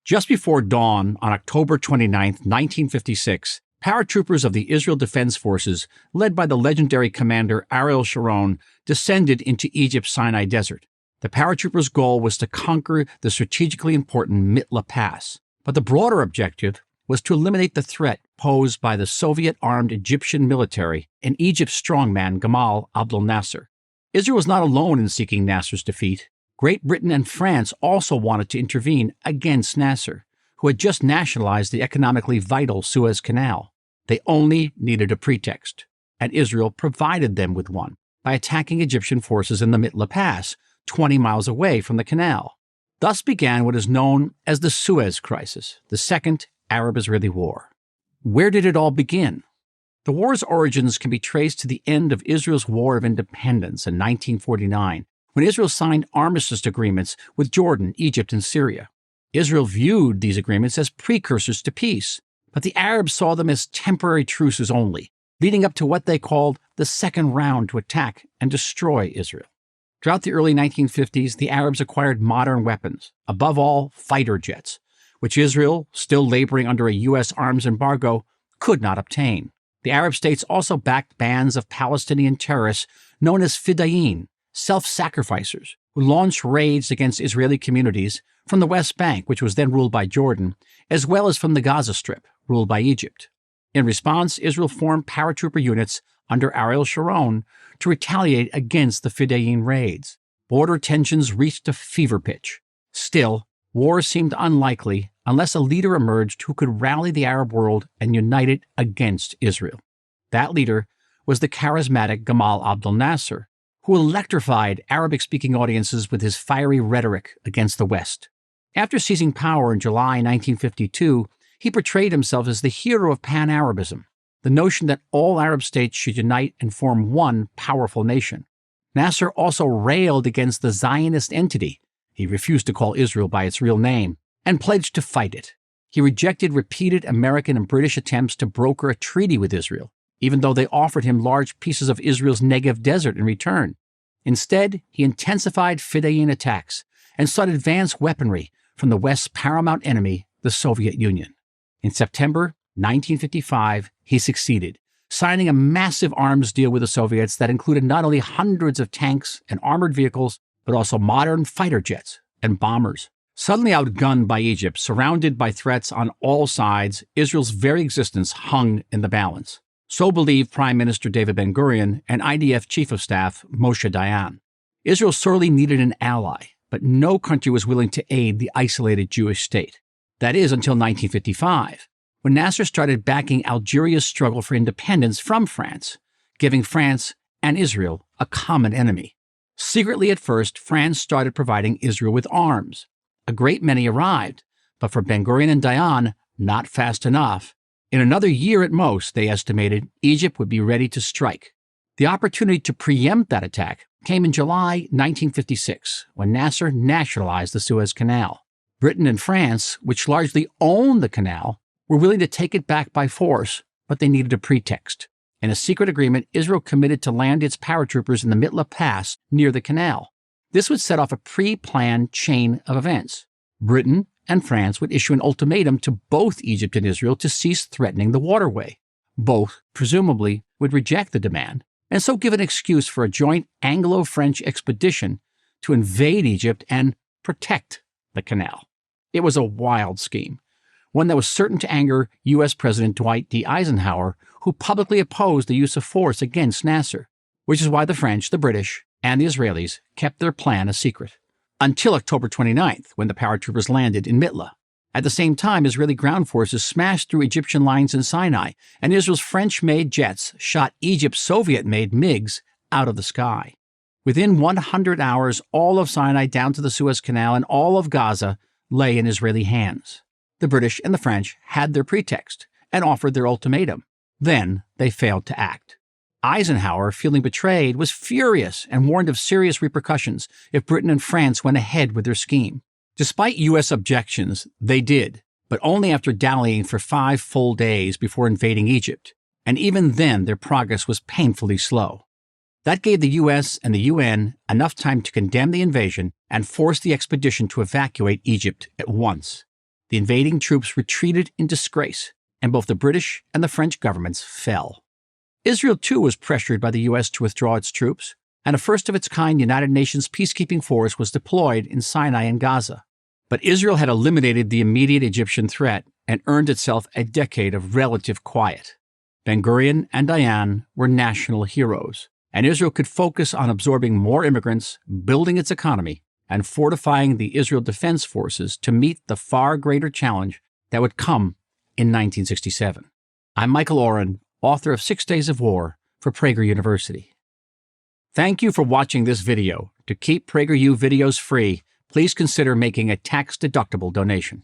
Just before dawn on October 29, 1956, paratroopers of the Israel Defense Forces, led by the legendary commander Ariel Sharon, descended into Egypt's Sinai Desert. The paratroopers' goal was to conquer the strategically important Mitla Pass, but the broader objective was to eliminate the threat posed by the Soviet-armed Egyptian military and Egypt's strongman Gamal Abdel Nasser. Israel was not alone in seeking Nasser's defeat. Great Britain and France also wanted to intervene against Nasser, who had just nationalized the economically vital Suez Canal. They only needed a pretext, and Israel provided them with one by attacking Egyptian forces in the Mitla Pass, 20 miles away from the canal. Thus began what is known as the Suez Crisis, the Second Arab-Israeli War. Where did it all begin? The war's origins can be traced to the end of Israel's War of Independence in 1949, when Israel signed armistice agreements with Jordan, Egypt, and Syria. Israel viewed these agreements as precursors to peace, but the Arabs saw them as temporary truces only, leading up to what they called the second round to attack and destroy Israel. Throughout the early 1950s, the Arabs acquired modern weapons, above all fighter jets, which Israel, still laboring under a U.S. arms embargo, could not obtain. The Arab states also backed bands of Palestinian terrorists known as Fidayeen, self-sacrificers, who launched raids against Israeli communities from the West Bank, which was then ruled by Jordan, as well as from the Gaza Strip, ruled by Egypt. In response, Israel formed paratrooper units under Ariel Sharon to retaliate against the Fidayeen raids. Border tensions reached a fever pitch. Still, war seemed unlikely unless a leader emerged who could rally the Arab world and unite it against Israel. That leader was the charismatic Gamal Abdel Nasser, who electrified Arabic-speaking audiences with his fiery rhetoric against the West. After seizing power in July 1952, he portrayed himself as the hero of Pan-Arabism, the notion that all Arab states should unite and form one powerful nation. Nasser also railed against the Zionist entity — he refused to call Israel by its real name — and pledged to fight it. He rejected repeated American and British attempts to broker a treaty with Israel, even though they offered him large pieces of Israel's Negev desert in return. Instead, he intensified Fidayeen attacks and sought advanced weaponry from the West's paramount enemy, the Soviet Union. In September 1955, he succeeded, signing a massive arms deal with the Soviets that included not only hundreds of tanks and armored vehicles, but also modern fighter jets and bombers. Suddenly outgunned by Egypt, surrounded by threats on all sides, Israel's very existence hung in the balance. So believed Prime Minister David Ben-Gurion and IDF Chief of Staff Moshe Dayan. Israel sorely needed an ally, but no country was willing to aid the isolated Jewish state. That is, until 1955, when Nasser started backing Algeria's struggle for independence from France, giving France and Israel a common enemy. Secretly at first, France started providing Israel with arms. A great many arrived, but for Ben-Gurion and Dayan, not fast enough. In another year at most, they estimated, Egypt would be ready to strike. The opportunity to preempt that attack came in July 1956, when Nasser nationalized the Suez Canal. Britain and France, which largely owned the canal, were willing to take it back by force, but they needed a pretext. In a secret agreement, Israel committed to land its paratroopers in the Mitla Pass near the canal. This would set off a pre-planned chain of events. Britain and France would issue an ultimatum to both Egypt and Israel to cease threatening the waterway. Both, presumably, would reject the demand, and so give an excuse for a joint Anglo-French expedition to invade Egypt and protect the canal. It was a wild scheme, one that was certain to anger U.S. President Dwight D. Eisenhower, who publicly opposed the use of force against Nasser, which is why the French, the British, and the Israelis kept their plan a secret. Until October 29th, when the paratroopers landed in Mitla. At the same time, Israeli ground forces smashed through Egyptian lines in Sinai, and Israel's French-made jets shot Egypt's Soviet-made MiGs out of the sky. Within 100 hours, all of Sinai down to the Suez Canal and all of Gaza lay in Israeli hands. The British and the French had their pretext and offered their ultimatum. Then they failed to act. Eisenhower, feeling betrayed, was furious and warned of serious repercussions if Britain and France went ahead with their scheme. Despite U.S. objections, they did, but only after dallying for 5 full days before invading Egypt, and even then their progress was painfully slow. That gave the U.S. and the UN enough time to condemn the invasion and force the expedition to evacuate Egypt at once. The invading troops retreated in disgrace, and both the British and the French governments fell. Israel, too, was pressured by the U.S. to withdraw its troops, and a first-of-its-kind United Nations peacekeeping force was deployed in Sinai and Gaza. But Israel had eliminated the immediate Egyptian threat and earned itself a decade of relative quiet. Ben-Gurion and Dayan were national heroes, and Israel could focus on absorbing more immigrants, building its economy, and fortifying the Israel Defense Forces to meet the far greater challenge that would come in 1967. I'm Michael Oren, author of 6 Days of War for Prager University. Thank you for watching this video. To keep PragerU videos free, please consider making a tax-deductible donation.